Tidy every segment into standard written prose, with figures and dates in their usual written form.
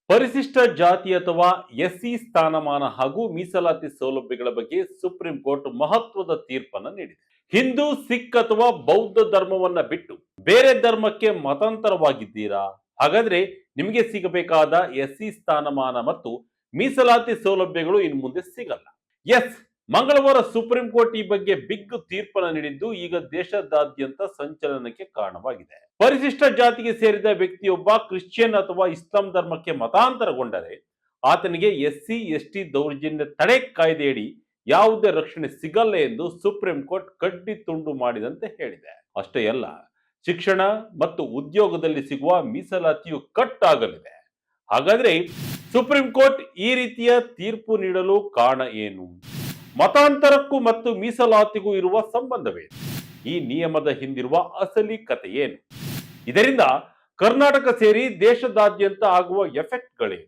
ಪರಿಶಿಷ್ಟ ಜಾತಿ ಅಥವಾ ಎಸ್ಸಿ ಸ್ಥಾನಮಾನ ಹಾಗೂ ಮೀಸಲಾತಿ ಸೌಲಭ್ಯಗಳ ಬಗ್ಗೆ ಸುಪ್ರೀಂ ಕೋರ್ಟ್ ಮಹತ್ವದ ತೀರ್ಪನ್ನು ನೀಡಿದೆ. ಹಿಂದೂ, ಸಿಖ್ ಅಥವಾ ಬೌದ್ಧ ಧರ್ಮವನ್ನ ಬಿಟ್ಟು ಬೇರೆ ಧರ್ಮಕ್ಕೆ ಮತಾಂತರವಾಗಿದ್ದೀರಾ? ಹಾಗಾದ್ರೆ ನಿಮಗೆ ಸಿಗಬೇಕಾದ ಎಸ್ಸಿ ಸ್ಥಾನಮಾನ ಮತ್ತು ಮೀಸಲಾತಿ ಸೌಲಭ್ಯಗಳು ಇನ್ನು ಮುಂದೆ ಸಿಗಲ್ಲ. ಎಸ್, ಮಂಗಳವಾರ ಸುಪ್ರೀಂ ಕೋರ್ಟ್ ಈ ಬಗ್ಗೆ ಬಿಗ್ ತೀರ್ಪನ್ನು ನೀಡಿದ್ದು ಈಗ ದೇಶದಾದ್ಯಂತ ಸಂಚಲನಕ್ಕೆ ಕಾರಣವಾಗಿದೆ. ಪರಿಶಿಷ್ಟ ಜಾತಿಗೆ ಸೇರಿದ ವ್ಯಕ್ತಿಯೊಬ್ಬ ಕ್ರಿಶ್ಚಿಯನ್ ಅಥವಾ ಇಸ್ಲಾಂ ಧರ್ಮಕ್ಕೆ ಮತಾಂತರಗೊಂಡರೆ ಆತನಿಗೆ ಎಸ್ಸಿ ಎಸ್ಟಿ ದೌರ್ಜನ್ಯ ತಡೆ ಕಾಯ್ದೆಯಡಿ ಯಾವುದೇ ರಕ್ಷಣೆ ಸಿಗಲ್ಲ ಎಂದು ಸುಪ್ರೀಂ ಕೋರ್ಟ್ ಕಡ್ಡಿ ತುಂಡು ಮಾಡಿದಂತೆ ಹೇಳಿದೆ. ಅಷ್ಟೇ ಅಲ್ಲ, ಶಿಕ್ಷಣ ಮತ್ತು ಉದ್ಯೋಗದಲ್ಲಿ ಸಿಗುವ ಮೀಸಲಾತಿಯು ಕಟ್ ಆಗಲಿದೆ. ಹಾಗಾದ್ರೆ ಸುಪ್ರೀಂ ಕೋರ್ಟ್ ಈ ರೀತಿಯ ತೀರ್ಪು ನೀಡಲು ಕಾರಣ ಏನು? ಮತಾಂತರಕ್ಕೂ ಮತ್ತು ಮೀಸಲಾತಿಗೂ ಇರುವ ಸಂಬಂಧವೇನು? ಈ ನಿಯಮದ ಹಿಂದಿರುವ ಅಸಲಿ ಕಥೆ ಏನು? ಇದರಿಂದ ಕರ್ನಾಟಕ ಸೇರಿ ದೇಶದಾದ್ಯಂತ ಆಗುವ ಎಫೆಕ್ಟ್ಗಳೇನು?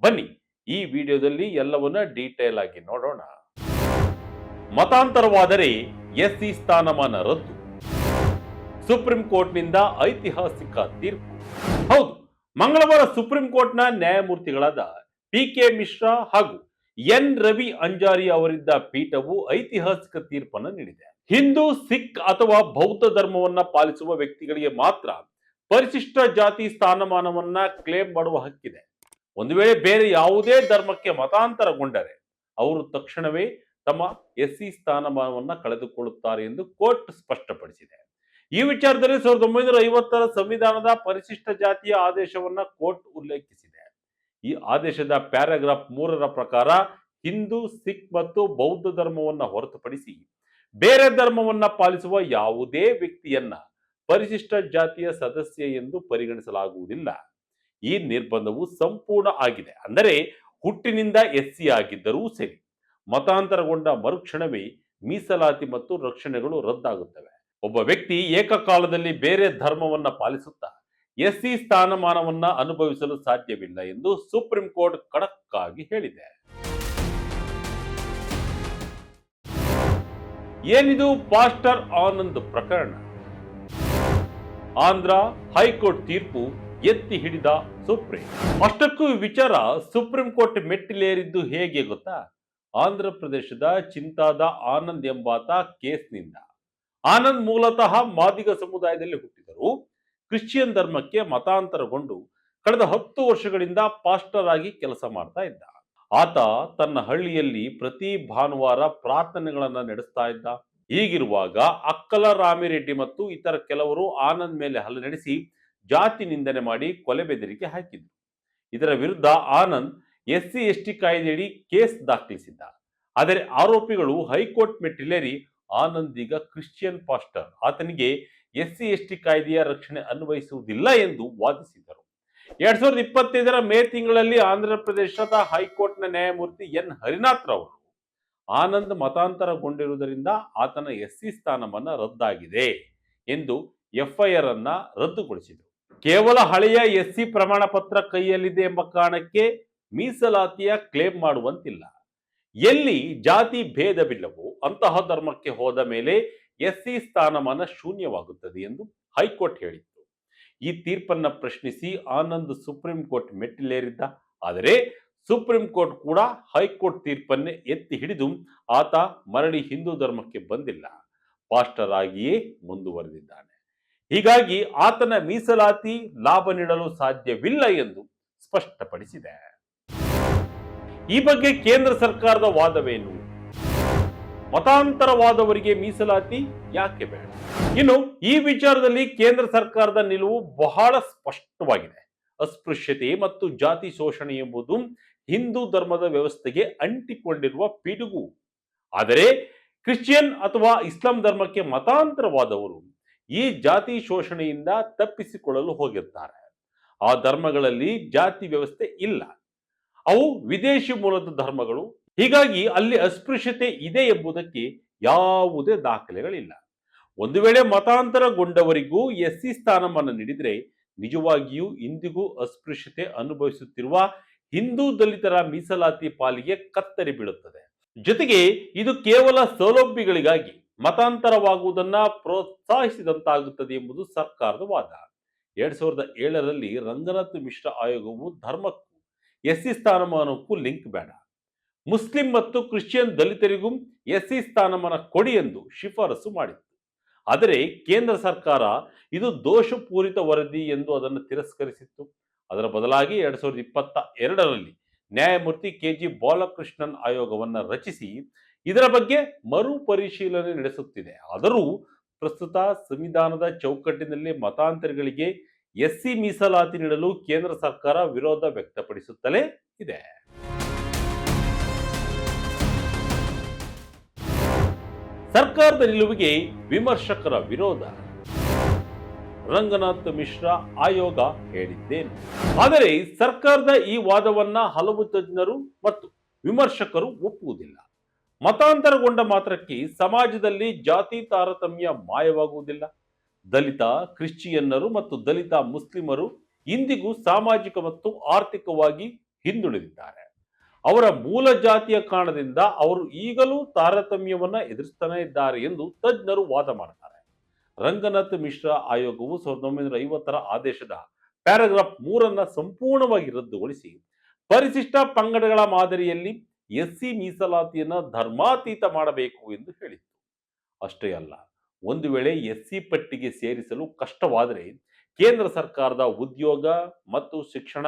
ಬನ್ನಿ ಈ ವಿಡಿಯೋದಲ್ಲಿ ಎಲ್ಲವನ್ನ ಡೀಟೇಲ್ ಆಗಿ ನೋಡೋಣ. ಮತಾಂತರವಾದರೆ ಎಸ್ಸಿ ಸ್ಥಾನಮಾನ ರದ್ದು. ಸುಪ್ರೀಂ ಕೋರ್ಟ್ನಿಂದ ಐತಿಹಾಸಿಕ ತೀರ್ಪು. ಹೌದು, ಮಂಗಳವಾರ ಸುಪ್ರೀಂ ಕೋರ್ಟ್ನ ನ್ಯಾಯಮೂರ್ತಿಗಳಾದ ಪಿ.ಕೆ. ಮಿಶ್ರಾ ಹಾಗೂ ಎನ್. ರವಿ ಅಂಜಾರಿ ಅವರಿದ್ದ ಪೀಠವು ಐತಿಹಾಸಿಕ ತೀರ್ಪನ್ನು ನೀಡಿದೆ. ಹಿಂದೂ, ಸಿಖ್ ಅಥವಾ ಬೌದ್ಧ ಧರ್ಮವನ್ನ ಪಾಲಿಸುವ ವ್ಯಕ್ತಿಗಳಿಗೆ ಮಾತ್ರ ಪರಿಶಿಷ್ಟ ಜಾತಿ ಸ್ಥಾನಮಾನವನ್ನ ಕ್ಲೇಮ್ ಮಾಡುವ ಹಕ್ಕಿದೆ. ಒಂದು ವೇಳೆ ಬೇರೆ ಯಾವುದೇ ಧರ್ಮಕ್ಕೆ ಮತಾಂತರಗೊಂಡರೆ ಅವರು ತಕ್ಷಣವೇ ತಮ್ಮ ಎಸ್ಸಿ ಸ್ಥಾನಮಾನವನ್ನ ಕಳೆದುಕೊಳ್ಳುತ್ತಾರೆ ಎಂದು ಕೋರ್ಟ್ ಸ್ಪಷ್ಟಪಡಿಸಿದೆ. ಈ ವಿಚಾರದಲ್ಲಿ 1950ರ ಸಂವಿಧಾನದ ಪರಿಶಿಷ್ಟ ಜಾತಿಯ ಆದೇಶವನ್ನ ಕೋರ್ಟ್ ಉಲ್ಲೇಖಿಸಿದೆ. ಈ ಆದೇಶದ ಪ್ಯಾರಾಗ್ರಾಫ್ 3ರ ಪ್ರಕಾರ ಹಿಂದೂ, ಸಿಖ್ ಮತ್ತು ಬೌದ್ಧ ಧರ್ಮವನ್ನ ಹೊರತುಪಡಿಸಿ ಬೇರೆ ಧರ್ಮವನ್ನ ಪಾಲಿಸುವ ಯಾವುದೇ ವ್ಯಕ್ತಿಯನ್ನ ಪರಿಶಿಷ್ಟ ಜಾತಿಯ ಸದಸ್ಯ ಎಂದು ಪರಿಗಣಿಸಲಾಗುವುದಿಲ್ಲ. ಈ ನಿರ್ಬಂಧವು ಸಂಪೂರ್ಣ ಆಗಿದೆ. ಅಂದರೆ ಹುಟ್ಟಿನಿಂದ ಎಸ್ಸಿ ಆಗಿದ್ದರೂ ಸರಿ, ಮತಾಂತರಗೊಂಡ ಮರುಕ್ಷಣವೇ ಮೀಸಲಾತಿ ಮತ್ತು ರಕ್ಷಣೆಗಳು ರದ್ದಾಗುತ್ತವೆ. ಒಬ್ಬ ವ್ಯಕ್ತಿ ಏಕಕಾಲದಲ್ಲಿ ಬೇರೆ ಧರ್ಮವನ್ನ ಪಾಲಿಸುತ್ತಾ ಎಸ್ಸಿ ಸ್ಥಾನಮಾನವನ್ನ ಅನುಭವಿಸಲು ಸಾಧ್ಯವಿಲ್ಲ ಎಂದು ಸುಪ್ರೀಂ ಕೋರ್ಟ್ ಖಡಕ್ ಆಗಿ ಹೇಳಿದೆ. ಏನಿದು ಪಾಸ್ಟರ್ ಆನಂದ್ ಪ್ರಕರಣ? ಆಂಧ್ರ ಹೈಕೋರ್ಟ್ ತೀರ್ಪು ಎತ್ತಿ ಹಿಡಿದ ಸುಪ್ರೀಂ. ಅಷ್ಟಕ್ಕೂ ವಿಚಾರ ಸುಪ್ರೀಂ ಕೋರ್ಟ್ ಮೆಟ್ಟಿಲೇರಿದ್ದು ಹೇಗೆ ಗೊತ್ತಾ? ಆಂಧ್ರ ಪ್ರದೇಶದ ಚಿಂತಾದ ಆನಂದ್ ಎಂಬಾತ ಕೇಸ್ನಿಂದ. ಆನಂದ್ ಮೂಲತಃ ಮಾದಿಗ ಸಮುದಾಯದಲ್ಲಿ ಹುಟ್ಟಿದರು. ಕ್ರಿಶ್ಚಿಯನ್ ಧರ್ಮಕ್ಕೆ ಮತಾಂತರಗೊಂಡು ಕಳೆದ 10 ವರ್ಷಗಳಿಂದ ಪಾಸ್ಟರ್ ಆಗಿ ಕೆಲಸ ಮಾಡ್ತಾ ಇದ್ದ. ಆತ ತನ್ನ ಹಳ್ಳಿಯಲ್ಲಿ ಪ್ರತಿ ಭಾನುವಾರ ಪ್ರಾರ್ಥನೆಗಳನ್ನ ನಡೆಸ್ತಾ ಇದ್ದ. ಹೀಗಿರುವಾಗ ಅಕ್ಕಲ ರಾಮಿರೆಡ್ಡಿ ಮತ್ತು ಇತರ ಕೆಲವರು ಆನಂದ್ ಮೇಲೆ ಹಲ್ಲೆ ನಡೆಸಿ ಜಾತಿ ನಿಂದನೆ ಮಾಡಿ ಕೊಲೆ ಬೆದರಿಕೆ ಹಾಕಿದ್ರು. ಇದರ ವಿರುದ್ಧ ಆನಂದ್ ಎಸ್ಸಿ ಎಸ್ಟಿ ಕಾಯ್ದೆಯಡಿ ಕೇಸ್ ದಾಖಲಿಸಿದ್ದ. ಆದರೆ ಆರೋಪಿಗಳು ಹೈಕೋರ್ಟ್ ಮೆಟ್ಟಿಲೇರಿ ಆನಂದ್ ಈಗ ಕ್ರಿಶ್ಚಿಯನ್ ಪಾಸ್ಟರ್, ಆತನಿಗೆ ಎಸ್ಸಿ ಎಸ್ಟಿ ಕಾಯ್ದೆಯ ರಕ್ಷಣೆ ಅನ್ವಯಿಸುವುದಿಲ್ಲ ಎಂದು ವಾದಿಸಿದರು. 2025ರ ಮೇ ತಿಂಗಳಲ್ಲಿ ಆಂಧ್ರ ಪ್ರದೇಶದ ಹೈಕೋರ್ಟ್ನ ನ್ಯಾಯಮೂರ್ತಿ ಎನ್ ಹರಿನಾಥ್ ರವರು ಆನಂದ್ ಮತಾಂತರಗೊಂಡಿರುವುದರಿಂದ ಆತನ ಎಸ್ಸಿ ಸ್ಥಾನಮಾನ ರದ್ದಾಗಿದೆ ಎಂದು ಎಫ್ಐಆರ್ ಅನ್ನ ರದ್ದುಗೊಳಿಸಿದರು. ಕೇವಲ ಹಳೆಯ ಎಸ್ಸಿ ಪ್ರಮಾಣ ಪತ್ರ ಕೈಯಲ್ಲಿದೆ ಎಂಬ ಕಾರಣಕ್ಕೆ ಮೀಸಲಾತಿಯ ಕ್ಲೇಮ್ ಮಾಡುವಂತಿಲ್ಲ. ಎಲ್ಲಿ ಜಾತಿ ಭೇದವಿಲ್ಲವೋ ಅಂತಹ ಧರ್ಮಕ್ಕೆ ಹೋದ ಮೇಲೆ ಎಸ್ಸಿ ಸ್ಥಾನಮಾನ ಶೂನ್ಯವಾಗುತ್ತದೆ ಎಂದು ಹೈಕೋರ್ಟ್ ಹೇಳಿತ್ತು. ಈ ತೀರ್ಪನ್ನ ಪ್ರಶ್ನಿಸಿ ಆನಂದ್ ಸುಪ್ರೀಂ ಕೋರ್ಟ್ ಮೆಟ್ಟಿಲೇರಿದ್ದ. ಆದರೆ ಸುಪ್ರೀಂ ಕೋರ್ಟ್ ಕೂಡ ಹೈಕೋರ್ಟ್ ತೀರ್ಪನ್ನೇ ಎತ್ತಿ ಹಿಡಿದು ಆತ ಮರಳಿ ಹಿಂದೂ ಧರ್ಮಕ್ಕೆ ಬಂದಿಲ್ಲ, ಪಾಸ್ಟರ್ ಆಗಿಯೇ ಮುಂದುವರೆದಿದ್ದಾನೆ. ಹೀಗಾಗಿ ಆತನ ಮೀಸಲಾತಿ ಲಾಭ ನೀಡಲು ಸಾಧ್ಯವಿಲ್ಲ ಎಂದು ಸ್ಪಷ್ಟಪಡಿಸಿದೆ. ಈ ಬಗ್ಗೆ ಕೇಂದ್ರ ಸರ್ಕಾರದ ವಾದವೇನು? ಮತಾಂತರವಾದವರಿಗೆ ಮೀಸಲಾತಿ ಯಾಕೆ ಬೇಡ? ಇನ್ನು ಈ ವಿಚಾರದಲ್ಲಿ ಕೇಂದ್ರ ಸರ್ಕಾರದ ನಿಲುವು ಬಹಳ ಸ್ಪಷ್ಟವಾಗಿದೆ. ಅಸ್ಪೃಶ್ಯತೆ ಮತ್ತು ಜಾತಿ ಶೋಷಣೆ ಎಂಬುದು ಹಿಂದೂ ಧರ್ಮದ ವ್ಯವಸ್ಥೆಗೆ ಅಂಟಿಕೊಂಡಿರುವ ಪಿಡುಗು. ಆದರೆ ಕ್ರಿಶ್ಚಿಯನ್ ಅಥವಾ ಇಸ್ಲಾಂ ಧರ್ಮಕ್ಕೆ ಮತಾಂತರವಾದವರು ಈ ಜಾತಿ ಶೋಷಣೆಯಿಂದ ತಪ್ಪಿಸಿಕೊಳ್ಳಲು ಹೋಗಿರ್ತಾರೆ. ಆ ಧರ್ಮಗಳಲ್ಲಿ ಜಾತಿ ವ್ಯವಸ್ಥೆ ಇಲ್ಲ, ಅವು ವಿದೇಶಿ ಮೂಲದ ಧರ್ಮಗಳು. ಹೀಗಾಗಿ ಅಲ್ಲಿ ಅಸ್ಪೃಶ್ಯತೆ ಇದೆ ಎಂಬುದಕ್ಕೆ ಯಾವುದೇ ದಾಖಲೆಗಳಿಲ್ಲ. ಒಂದು ವೇಳೆ ಮತಾಂತರಗೊಂಡವರಿಗೂ ಎಸ್ಸಿ ಸ್ಥಾನಮಾನ ನೀಡಿದರೆ ನಿಜವಾಗಿಯೂ ಇಂದಿಗೂ ಅಸ್ಪೃಶ್ಯತೆ ಅನುಭವಿಸುತ್ತಿರುವ ಹಿಂದೂ ದಲಿತರ ಮೀಸಲಾತಿ ಪಾಲಿಗೆ ಕತ್ತರಿ ಬೀಳುತ್ತದೆ. ಜೊತೆಗೆ ಇದು ಕೇವಲ ಸೌಲಭ್ಯಗಳಿಗಾಗಿ ಮತಾಂತರವಾಗುವುದನ್ನ ಪ್ರೋತ್ಸಾಹಿಸಿದಂತಾಗುತ್ತದೆ ಎಂಬುದು ಸರ್ಕಾರದ ವಾದ. 2007ರಲ್ಲಿ ರಂಗನಾಥ್ ಮಿಶ್ರಾ ಆಯೋಗವು ಧರ್ಮಕ್ಕೂ ಎಸ್ಸಿ ಸ್ಥಾನಮಾನಕ್ಕೂ ಲಿಂಕ್ ಬೇಡ. ಮುಸ್ಲಿಂ ಮತ್ತು ಕ್ರಿಶ್ಚಿಯನ್ ದಲಿತರಿಗೂ ಎಸ್ಸಿ ಸ್ಥಾನಮಾನ ಕೊಡಿ ಎಂದು ಶಿಫಾರಸು ಮಾಡಿತ್ತು. ಆದರೆ ಕೇಂದ್ರ ಸರ್ಕಾರ ಇದು ದೋಷಪೂರಿತ ವರದಿ ಎಂದು ಅದನ್ನು ತಿರಸ್ಕರಿಸಿತ್ತು. ಅದರ ಬದಲಾಗಿ 2022ರಲ್ಲಿ ನ್ಯಾಯಮೂರ್ತಿ ಕೆಜಿ ಬಾಲಕೃಷ್ಣನ್ ಆಯೋಗವನ್ನು ರಚಿಸಿ ಇದರ ಬಗ್ಗೆ ಮರುಪರಿಶೀಲನೆ ನಡೆಸುತ್ತಿದೆ. ಆದರೂ ಪ್ರಸ್ತುತ ಸಂವಿಧಾನದ ಚೌಕಟ್ಟಿನಲ್ಲಿ ಮತಾಂತರಿಗಳಿಗೆ ಎಸ್ಸಿ ಮೀಸಲಾತಿ ನೀಡಲು ಕೇಂದ್ರ ಸರ್ಕಾರ ವಿರೋಧ ವ್ಯಕ್ತಪಡಿಸುತ್ತಲೇ ಇದೆ. ಸರ್ಕಾರದ ನಿಲುವಿಗೆ ವಿಮರ್ಶಕರ ವಿರೋಧ. ರಂಗನಾಥ್ ಮಿಶ್ರಾ ಆಯೋಗ ಹೇಳಿದ್ದೇನು? ಆದರೆ ಸರ್ಕಾರದ ಈ ವಾದವನ್ನ ಹಲವು ತಜ್ಞರು ಮತ್ತು ವಿಮರ್ಶಕರು ಒಪ್ಪುವುದಿಲ್ಲ. ಮತಾಂತರಗೊಂಡ ಮಾತ್ರಕ್ಕೆ ಸಮಾಜದಲ್ಲಿ ಜಾತಿ ತಾರತಮ್ಯ ಮಾಯವಾಗುವುದಿಲ್ಲ. ದಲಿತ ಕ್ರಿಶ್ಚಿಯನ್ನರು ಮತ್ತು ದಲಿತ ಮುಸ್ಲಿಮರು ಇಂದಿಗೂ ಸಾಮಾಜಿಕ ಮತ್ತು ಆರ್ಥಿಕವಾಗಿ ಹಿಂದುಳಿದಿದ್ದಾರೆ. ಅವರ ಮೂಲ ಜಾತಿಯ ಕಾರಣದಿಂದ ಅವರು ಈಗಲೂ ತಾರತಮ್ಯವನ್ನ ಎದುರಿಸ್ತಾನೆ ಇದ್ದಾರೆ ಎಂದು ತಜ್ಞರು ವಾದ ಮಾಡ್ತಾರೆ. ರಂಗನಾಥ್ ಮಿಶ್ರಾ ಆಯೋಗವು 1950ರ ಆದೇಶದ ಪ್ಯಾರಾಗ್ರಾಫ್ 3 ಸಂಪೂರ್ಣವಾಗಿ ರದ್ದುಗೊಳಿಸಿ ಪರಿಶಿಷ್ಟ ಪಂಗಡಗಳ ಮಾದರಿಯಲ್ಲಿ ಎಸ್ಸಿ ಮೀಸಲಾತಿಯನ್ನ ಧರ್ಮಾತೀತ ಮಾಡಬೇಕು ಎಂದು ಹೇಳಿತ್ತು. ಅಷ್ಟೇ ಅಲ್ಲ, ಒಂದು ವೇಳೆ ಎಸ್ಸಿ ಪಟ್ಟಿಗೆ ಸೇರಿಸಲು ಕಷ್ಟವಾದರೆ ಕೇಂದ್ರ ಸರ್ಕಾರದ ಉದ್ಯೋಗ ಮತ್ತು ಶಿಕ್ಷಣ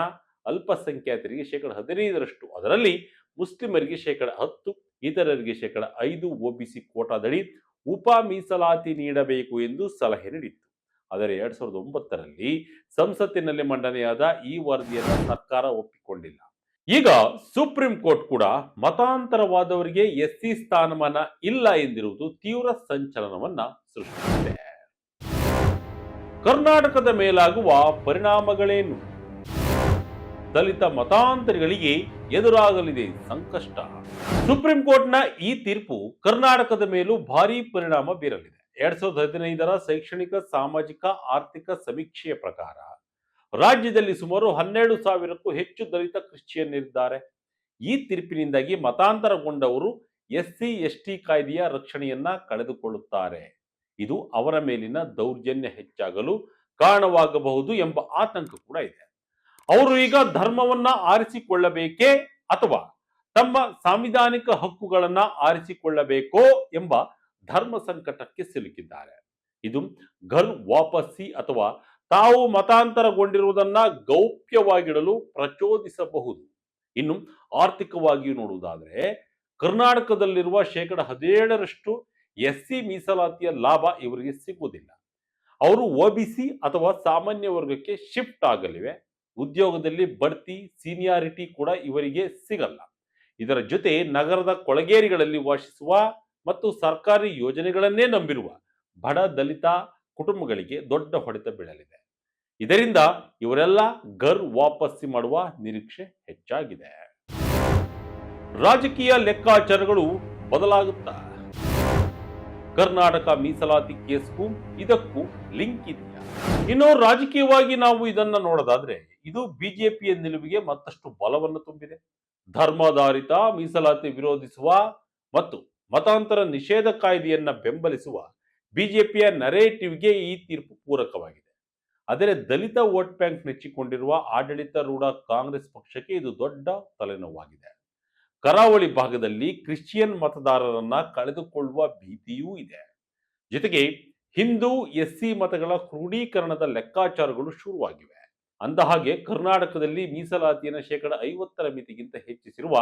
ಅಲ್ಪಸಂಖ್ಯಾತರಿಗೆ 15%, ಅದರಲ್ಲಿ ಮುಸ್ಲಿಮರಿಗೆ 10%, ಇತರರಿಗೆ 5% ಒಬಿಸಿ ಕೋಟಾದಡಿ ಉಪ ಮೀಸಲಾತಿ ನೀಡಬೇಕು ಎಂದು ಸಲಹೆ ನೀಡಿತ್ತು. ಆದರೆ 2009ರಲ್ಲಿ ಸಂಸತ್ತಿನಲ್ಲಿ ಮಂಡನೆಯಾದ ಈ ವರದಿಯನ್ನು ಸರ್ಕಾರ ಒಪ್ಪಿಕೊಂಡಿಲ್ಲ. ಈಗ ಸುಪ್ರೀಂ ಕೋರ್ಟ್ ಕೂಡ ಮತಾಂತರವಾದವರಿಗೆ ಎಸ್ಸಿ ಸ್ಥಾನಮಾನ ಇಲ್ಲ ಎಂದಿರುವುದು ತೀವ್ರ ಸಂಚಲನವನ್ನ ಸೃಷ್ಟಿಸಿದೆ. ಕರ್ನಾಟಕದ ಮೇಲಾಗುವ ಪರಿಣಾಮಗಳೇನು? ದಲಿತ ಮತಾಂತರಿಗಳಿಗೆ ಎದುರಾಗಲಿದೆ ಸಂಕಷ್ಟ. ಸುಪ್ರೀಂ ಕೋರ್ಟ್ನ ಈ ತೀರ್ಪು ಕರ್ನಾಟಕದ ಮೇಲೂ ಭಾರೀ ಪರಿಣಾಮ ಬೀರಲಿದೆ. 2015ರ ಶೈಕ್ಷಣಿಕ ಸಾಮಾಜಿಕ ಆರ್ಥಿಕ ಸಮೀಕ್ಷೆಯ ಪ್ರಕಾರ ರಾಜ್ಯದಲ್ಲಿ ಸುಮಾರು 12,000ಕ್ಕೂ ಹೆಚ್ಚು ದಲಿತ ಕ್ರಿಶ್ಚಿಯನ್ನರಿದ್ದಾರೆ. ಈ ತೀರ್ಪಿನಿಂದಾಗಿ ಮತಾಂತರಗೊಂಡವರು ಎಸ್ಸಿ ಎಸ್ಟಿ ಕಾಯ್ದೆಯ ರಕ್ಷಣೆಯನ್ನ ಕಳೆದುಕೊಳ್ಳುತ್ತಾರೆ. ಇದು ಅವರ ಮೇಲಿನ ದೌರ್ಜನ್ಯ ಹೆಚ್ಚಾಗಲು ಕಾರಣವಾಗಬಹುದು ಎಂಬ ಆತಂಕ ಕೂಡ ಇದೆ. ಅವರು ಈಗ ಧರ್ಮವನ್ನ ಆರಿಸಿಕೊಳ್ಳಬೇಕೇ ಅಥವಾ ತಮ್ಮ ಸಾಂವಿಧಾನಿಕ ಹಕ್ಕುಗಳನ್ನ ಆರಿಸಿಕೊಳ್ಳಬೇಕೋ ಎಂಬ ಧರ್ಮ ಸಂಕಟಕ್ಕೆ ಸಿಲುಕಿದ್ದಾರೆ. ಇದು ಘರ್ ವಾಪಸ್ಸಿ ಅಥವಾ ತಾವು ಮತಾಂತರಗೊಂಡಿರುವುದನ್ನ ಗೌಪ್ಯವಾಗಿಡಲು ಪ್ರಚೋದಿಸಬಹುದು. ಇನ್ನು ಆರ್ಥಿಕವಾಗಿ ನೋಡುವುದಾದರೆ ಕರ್ನಾಟಕದಲ್ಲಿರುವ 17% ಎಸ್ಸಿ ಮೀಸಲಾತಿಯ ಲಾಭ ಇವರಿಗೆ ಸಿಗುವುದಿಲ್ಲ. ಅವರು ಒಬಿಸಿ ಅಥವಾ ಸಾಮಾನ್ಯ ವರ್ಗಕ್ಕೆ ಶಿಫ್ಟ್ ಆಗಲಿವೆ. ಉದ್ಯೋಗದಲ್ಲಿ ಬಡ್ತಿ, ಸೀನಿಯಾರಿಟಿ ಕೂಡ ಇವರಿಗೆ ಸಿಗಲ್ಲ. ಇದರ ಜೊತೆ ನಗರದ ಕೊಳಗೇರಿಗಳಲ್ಲಿ ವಾಸಿಸುವ ಮತ್ತು ಸರ್ಕಾರಿ ಯೋಜನೆಗಳನ್ನೇ ನಂಬಿರುವ ಬಡ ದಲಿತ ಕುಟುಂಬಗಳಿಗೆ ದೊಡ್ಡ ಹೊಡೆತ ಬೀಳಲಿದೆ. ಇದರಿಂದ ಇವರೆಲ್ಲ ಘರ್ ವಾಪಸ್ಸಿ ಮಾಡುವ ನಿರೀಕ್ಷೆ ಹೆಚ್ಚಾಗಿದೆ. ರಾಜಕೀಯ ಲೆಕ್ಕಾಚಾರಗಳು ಬದಲಾಗುತ್ತಾ. ಕರ್ನಾಟಕ ಮೀಸಲಾತಿ ಕೇಸ್ಗೂ ಇದಕ್ಕೂ ಲಿಂಕ್ ಇದೆಯಾ? ಇನ್ನು ರಾಜಕೀಯವಾಗಿ ನಾವು ಇದನ್ನ ನೋಡೋದಾದ್ರೆ ಇದು ಬಿಜೆಪಿಯ ನಿಲುವಿಗೆ ಮತ್ತಷ್ಟು ಬಲವನ್ನು ತುಂಬಿದೆ. ಧರ್ಮಾಧಾರಿತ ಮೀಸಲಾತಿ ವಿರೋಧಿಸುವ ಮತ್ತು ಮತಾಂತರ ನಿಷೇಧ ಕಾಯ್ದೆಯನ್ನ ಬೆಂಬಲಿಸುವ ಬಿಜೆಪಿಯ ನರೇಟಿವ್ಗೆ ಈ ತೀರ್ಪು ಪೂರಕವಾಗಿದೆ. ಆದರೆ ದಲಿತ ವೋಟ್ ಬ್ಯಾಂಕ್ ನೆಚ್ಚಿಕೊಂಡಿರುವ ಆಡಳಿತಾರೂಢ ಕಾಂಗ್ರೆಸ್ ಪಕ್ಷಕ್ಕೆ ಇದು ದೊಡ್ಡ ತಲೆನೋವಾಗಿದೆ. ಕರಾವಳಿ ಭಾಗದಲ್ಲಿ ಕ್ರಿಶ್ಚಿಯನ್ ಮತದಾರರನ್ನ ಕಳೆದುಕೊಳ್ಳುವ ಭೀತಿಯೂ ಇದೆ. ಜೊತೆಗೆ ಹಿಂದೂ ಎಸ್ಸಿ ಮತಗಳ ಕ್ರೋಢೀಕರಣದ ಲೆಕ್ಕಾಚಾರಗಳು ಶುರುವಾಗಿವೆ. ಅಂದಹಾಗೆ ಕರ್ನಾಟಕದಲ್ಲಿ ಮೀಸಲಾತಿಯನ್ನು 50% ಮಿತಿಗಿಂತ ಹೆಚ್ಚಿಸಿರುವ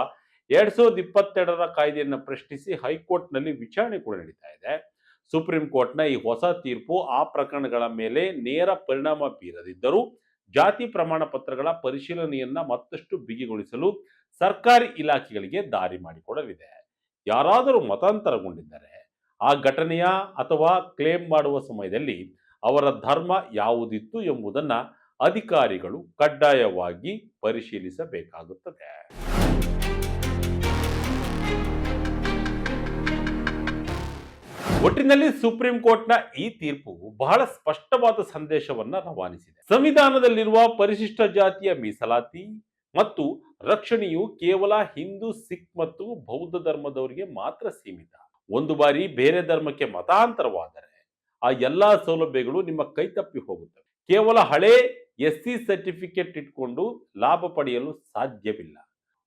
2022ರ ಕಾಯ್ದೆಯನ್ನು ಪ್ರಶ್ನಿಸಿ ಹೈಕೋರ್ಟ್ನಲ್ಲಿ ವಿಚಾರಣೆ ಕೂಡ ನಡೀತಾ ಇದೆ. ಸುಪ್ರೀಂ ಕೋರ್ಟ್ನ ಈ ಹೊಸ ತೀರ್ಪು ಆ ಪ್ರಕರಣಗಳ ಮೇಲೆ ನೇರ ಪರಿಣಾಮ ಬೀರದಿದ್ದರೂ ಜಾತಿ ಪ್ರಮಾಣ ಪತ್ರಗಳ ಪರಿಶೀಲನೆಯನ್ನ ಮತ್ತಷ್ಟು ಬಿಗಿಗೊಳಿಸಲು ಸರ್ಕಾರಿ ಇಲಾಖೆಗಳಿಗೆ ದಾರಿ ಮಾಡಿಕೊಡಲಿದೆ. ಯಾರಾದರೂ ಮತಾಂತರಗೊಂಡಿದ್ದರೆ ಆ ಘಟನೆಯ ಅಥವಾ ಕ್ಲೇಮ್ ಮಾಡುವ ಸಮಯದಲ್ಲಿ ಅವರ ಧರ್ಮ ಯಾವುದಿತ್ತು ಎಂಬುದನ್ನ ಅಧಿಕಾರಿಗಳು ಕಡ್ಡಾಯವಾಗಿ ಪರಿಶೀಲಿಸಬೇಕಾಗುತ್ತದೆ. ಒಟ್ಟಿನಲ್ಲಿ ಸುಪ್ರೀಂ ಕೋರ್ಟ್ನ ಈ ತೀರ್ಪು ಬಹಳ ಸ್ಪಷ್ಟವಾದ ಸಂದೇಶವನ್ನ ರವಾನಿಸಿದೆ. ಸಂವಿಧಾನದಲ್ಲಿರುವ ಪರಿಶಿಷ್ಟ ಜಾತಿಯ ಮೀಸಲಾತಿ ಮತ್ತು ರಕ್ಷಣೆಯು ಕೇವಲ ಹಿಂದೂ, ಸಿಖ್ ಮತ್ತು ಬೌದ್ಧ ಧರ್ಮದವರಿಗೆ ಮಾತ್ರ ಸೀಮಿತ. ಒಂದು ಬಾರಿ ಬೇರೆ ಧರ್ಮಕ್ಕೆ ಮತಾಂತರವಾದರೆ ಆ ಎಲ್ಲಾ ಸೌಲಭ್ಯಗಳು ನಿಮ್ಮ ಕೈತಪ್ಪಿ ಹೋಗುತ್ತವೆ. ಕೇವಲ ಹಳೇ SC ಸರ್ಟಿಫಿಕೇಟ್ ಇಟ್ಕೊಂಡು ಲಾಭ ಪಡೆಯಲು ಸಾಧ್ಯವಿಲ್ಲ.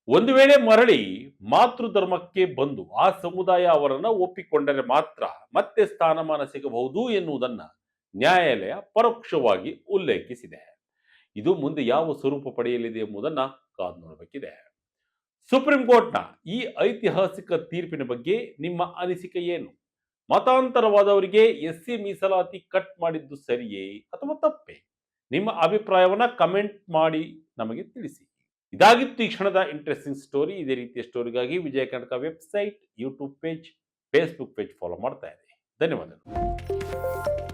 ಒಂದು ವೇಳೆ ಮರಳಿ ಮಾತೃಧರ್ಮಕ್ಕೆ ಬಂದು ಆ ಸಮುದಾಯ ಅವರನ್ನು ಒಪ್ಪಿಕೊಂಡರೆ ಮಾತ್ರ ಮತ್ತೆ ಸ್ಥಾನಮಾನ ಸಿಗಬಹುದು ಎನ್ನುವುದನ್ನು ನ್ಯಾಯಾಲಯ ಪರೋಕ್ಷವಾಗಿ ಉಲ್ಲೇಖಿಸಿದೆ. ಇದು ಮುಂದೆ ಯಾವ ಸ್ವರೂಪ ಪಡೆಯಲಿದೆ ಎಂಬುದನ್ನು ಕಾದು ನೋಡಬೇಕಿದೆ. ಸುಪ್ರೀಂ ಕೋರ್ಟ್ನ ಈ ಐತಿಹಾಸಿಕ ತೀರ್ಪಿನ ಬಗ್ಗೆ ನಿಮ್ಮ ಅನಿಸಿಕೆ ಏನು? ಮತಾಂತರವಾದವರಿಗೆ SC ಮೀಸಲಾತಿ ಕಟ್ ಮಾಡಿದ್ದು ಸರಿಯೇ ಅಥವಾ ತಪ್ಪೇ? ನಿಮ್ಮ ಅಭಿಪ್ರಾಯವನ್ನ ಕಮೆಂಟ್ ಮಾಡಿ ನಮಗೆ ತಿಳಿಸಿ. ಇದಾಗಿತ್ತು ಈ ಕ್ಷಣದ ಇಂಟ್ರೆಸ್ಟಿಂಗ್ ಸ್ಟೋರಿ. ಇದೇ ರೀತಿಯ ಸ್ಟೋರಿಗಾಗಿ Vijay Karnataka website, YouTube page, Facebook page follow ಮಾಡ್ತಾ ಇರಿ. ಧನ್ಯವಾದಗಳು.